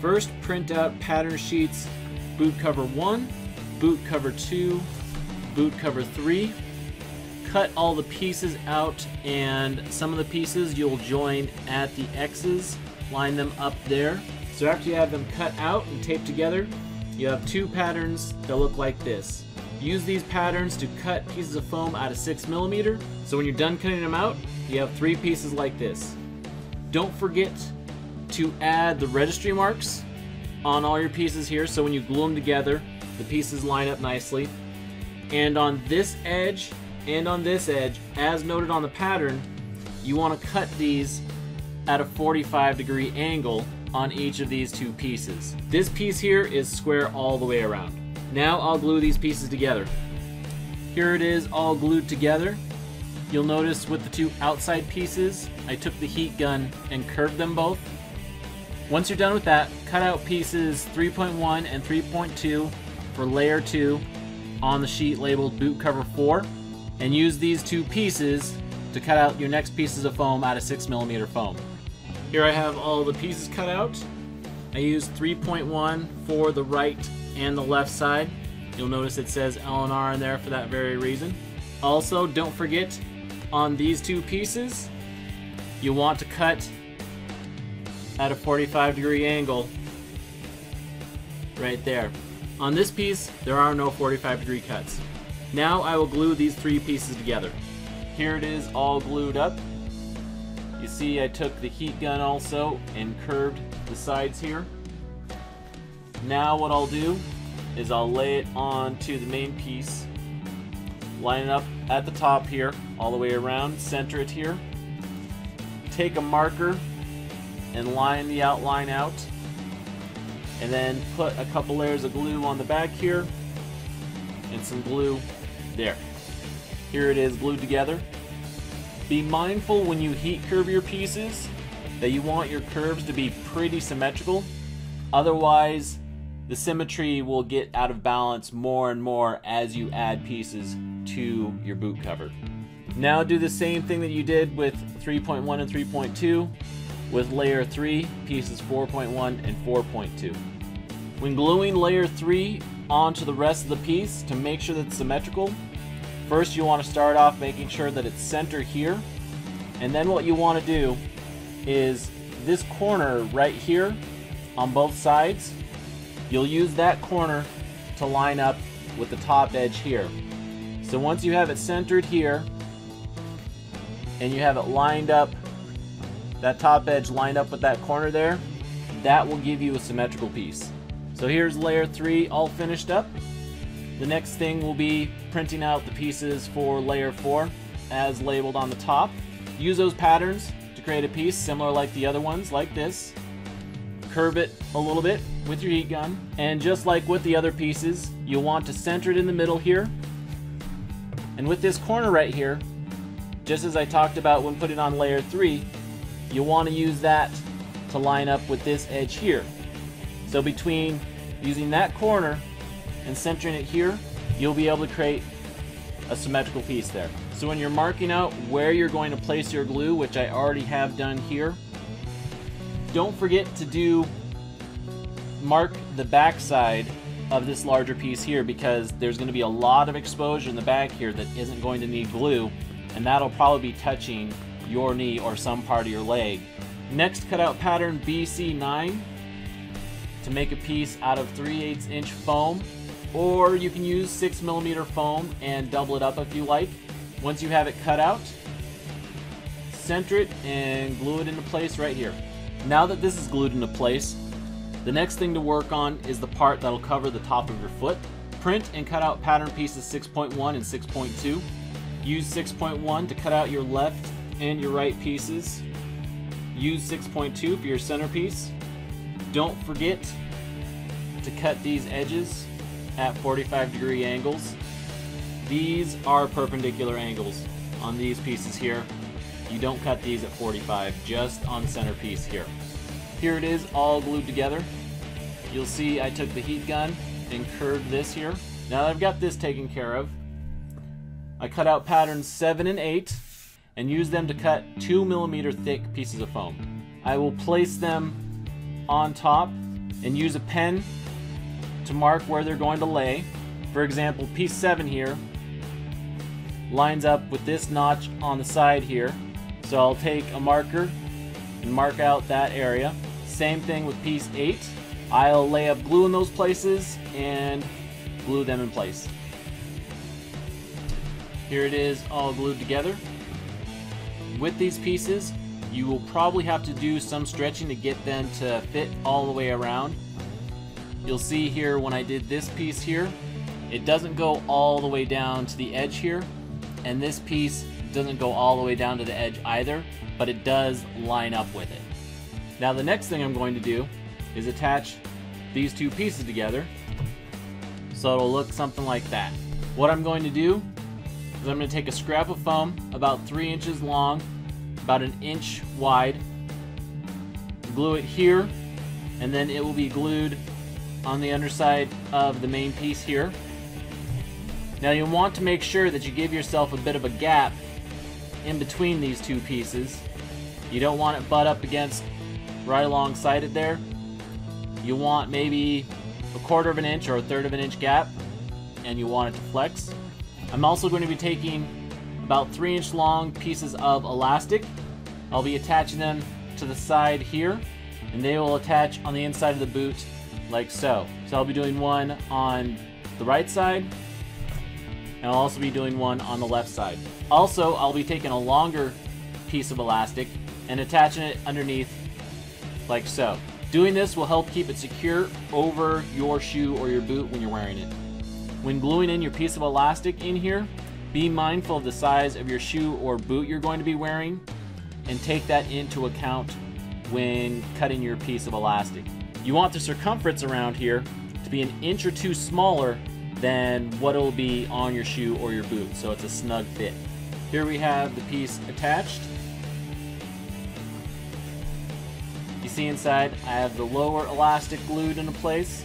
First, print out pattern sheets, boot cover 1, boot cover 2, boot cover 3. Cut all the pieces out, and some of the pieces you'll join at the X's, line them up there. So after you have them cut out and taped together, you have 2 patterns that look like this. Use these patterns to cut pieces of foam out of 6mm, so when you're done cutting them out, you have 3 pieces like this. Don't forget to add the registry marks on all your pieces here, so when you glue them together, the pieces line up nicely. And on this edge and on this edge, as noted on the pattern, you want to cut these at a 45-degree angle on each of these 2 pieces. This piece here is square all the way around. Now I'll glue these pieces together. Here it is all glued together. You'll notice with the 2 outside pieces, I took the heat gun and curved them both. Once you're done with that, cut out pieces 3.1 and 3.2 for layer 2 on the sheet labeled boot cover 4, and use these 2 pieces to cut out your next pieces of foam out of 6mm foam. Here I have all the pieces cut out. I used 3.1 for the right and the left side. You'll notice it says L&R in there for that very reason. Also, don't forget, on these 2 pieces, you want to cut at a 45-degree angle right there. On this piece, there are no 45-degree cuts. Now I will glue these 3 pieces together. Here it is all glued up. You see I took the heat gun also and curved the sides here. Now what I'll do is I'll lay it onto the main piece, line it up at the top here, all the way around, center it here. Take a marker and line the outline out, and then put a couple layers of glue on the back here and some glue there. Here it is glued together. Be mindful when you heat curve your pieces that you want your curves to be pretty symmetrical. Otherwise, the symmetry will get out of balance more and more as you add pieces to your boot cover. Now do the same thing that you did with 3.1 and 3.2 with layer 3, pieces 4.1 and 4.2. When gluing layer 3 onto the rest of the piece to make sure that it's symmetrical, first you want to start off making sure that it's centered here, and then what you want to do is this corner right here on both sides, you'll use that corner to line up with the top edge here. So once you have it centered here and you have it lined up, that top edge lined up with that corner there, that will give you a symmetrical piece. So here's layer 3 all finished up. The next thing will be printing out the pieces for layer 4 as labeled on the top. Use those patterns to create a piece similar like the other ones, like this. Curve it a little bit with your heat gun, and just like with the other pieces, you'll want to center it in the middle here. And with this corner right here, just as I talked about when putting on layer 3, you'll want to use that to line up with this edge here. So between using that corner and centering it here, you'll be able to create a symmetrical piece there. So when you're marking out where you're going to place your glue, which I already have done here, don't forget to mark the back side of this larger piece here, because there's going to be a lot of exposure in the back here that isn't going to need glue, and that'll probably be touching your knee or some part of your leg. Next, cut out pattern BC9 to make a piece out of 3/8 inch foam, or you can use 6mm foam and double it up if you like. Once you have it cut out, center it and glue it into place right here. Now that this is glued into place, the next thing to work on is the part that'll cover the top of your foot. Print and cut out pattern pieces 6.1 and 6.2. Use 6.1 to cut out your left and your right pieces. Use 6.2 for your centerpiece. Don't forget to cut these edges at 45-degree angles. These are perpendicular angles on these pieces here. You don't cut these at 45, just on the centerpiece here. Here it is all glued together. You'll see I took the heat gun and curved this here. Now that I've got this taken care of, I cut out patterns 7 and 8 and use them to cut 2mm thick pieces of foam. I will place them on top and use a pen to mark where they're going to lay. For example, piece 7 here lines up with this notch on the side here. So I'll take a marker and mark out that area. Same thing with piece 8. I'll lay up glue in those places and glue them in place. Here it is all glued together. With these pieces, you will probably have to do some stretching to get them to fit all the way around. You'll see here when I did this piece here, it doesn't go all the way down to the edge here, and this piece doesn't go all the way down to the edge either, but it does line up with it. Now the next thing I'm going to do is attach these two pieces together so it'll look something like that. What I'm going to do is I'm going to take a scrap of foam about 3 inches long, about 1 inch wide, glue it here, and then it will be glued on the underside of the main piece here. Now you want to make sure that you give yourself a bit of a gap in between these two pieces. You don't want it butt up against right alongside it there. You want maybe 1/4 of an inch or 1/3 of an inch gap, and you want it to flex. I'm also going to be taking about 3 inch long pieces of elastic. I'll be attaching them to the side here, and they will attach on the inside of the boot like so. So I'll be doing one on the right side, and I'll also be doing one on the left side. Also, I'll be taking a longer piece of elastic and attaching it underneath like so. Doing this will help keep it secure over your shoe or your boot when you're wearing it. When gluing in your piece of elastic in here, be mindful of the size of your shoe or boot you're going to be wearing, and take that into account when cutting your piece of elastic. You want the circumference around here to be 1 inch or 2 smaller than what it will be on your shoe or your boot, so it's a snug fit. Here we have the piece attached. You see inside I have the lower elastic glued into place,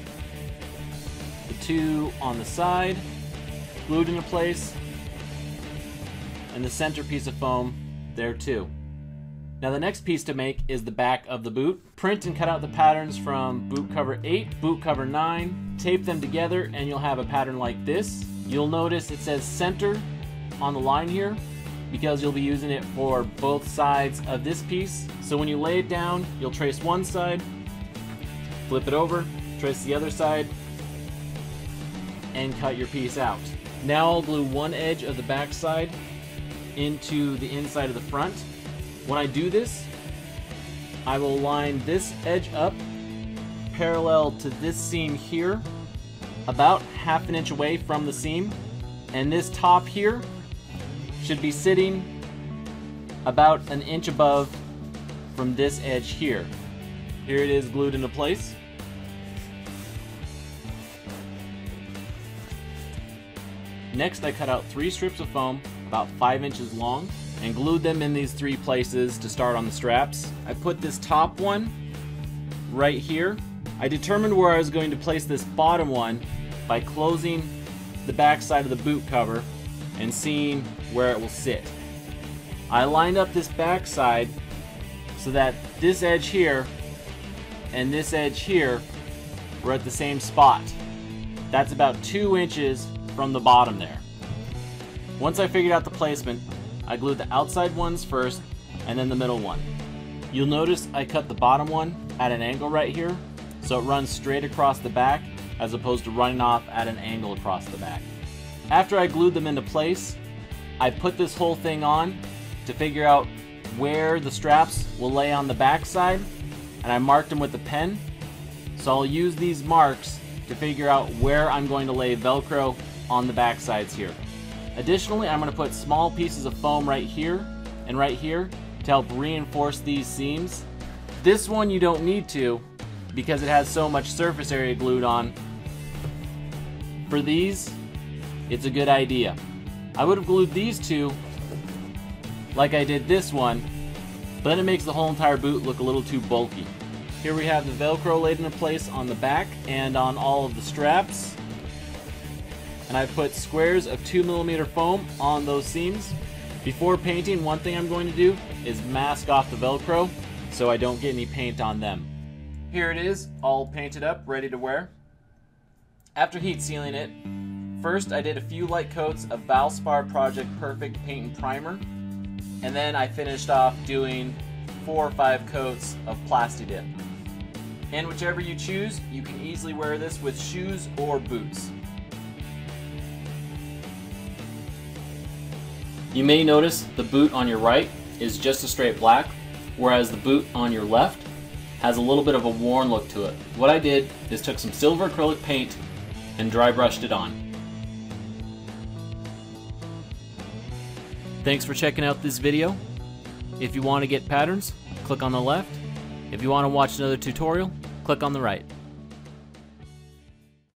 the two on the side glued into place, and the center piece of foam there too. Now the next piece to make is the back of the boot. Print and cut out the patterns from boot cover 8, boot cover 9, tape them together, and you'll have a pattern like this. You'll notice it says center on the line here because you'll be using it for both sides of this piece. So when you lay it down, you'll trace one side, flip it over, trace the other side, and cut your piece out. Now I'll glue one edge of the back side into the inside of the front. When I do this, I will line this edge up parallel to this seam here, about 1/2 inch away from the seam, and this top here should be sitting about 1 inch above from this edge here. Here it is glued into place. Next, I cut out 3 strips of foam about 5 inches long and glued them in these 3 places to start on the straps. I put this top one right here. I determined where I was going to place this bottom one by closing the back side of the boot cover and seeing where it will sit. I lined up this back side so that this edge here and this edge here were at the same spot. That's about 2 inches from the bottom there. Once I figured out the placement, I glued the outside ones first and then the middle one. You'll notice I cut the bottom one at an angle right here, so it runs straight across the back as opposed to running off at an angle across the back. After I glued them into place, I put this whole thing on to figure out where the straps will lay on the back side, and I marked them with a pen. So I'll use these marks to figure out where I'm going to lay Velcro on the back sides here. Additionally, I'm going to put small pieces of foam right here and right here to help reinforce these seams. This one you don't need to because it has so much surface area glued on. For these, it's a good idea. I would have glued these two like I did this one, but then it makes the whole entire boot look a little too bulky. Here we have the Velcro laid into place on the back and on all of the straps. And I've put squares of 2mm foam on those seams. Before painting, one thing I'm going to do is mask off the Velcro so I don't get any paint on them. Here it is, all painted up, ready to wear. After heat sealing it, first I did a few light coats of Valspar Project Perfect paint and primer, and then I finished off doing 4 or 5 coats of Plasti-Dip. And whichever you choose, you can easily wear this with shoes or boots. You may notice the boot on your right is just a straight black, whereas the boot on your left has a little bit of a worn look to it. What I did is took some silver acrylic paint and dry brushed it on. Thanks for checking out this video. If you want to get patterns, click on the left. If you want to watch another tutorial, click on the right.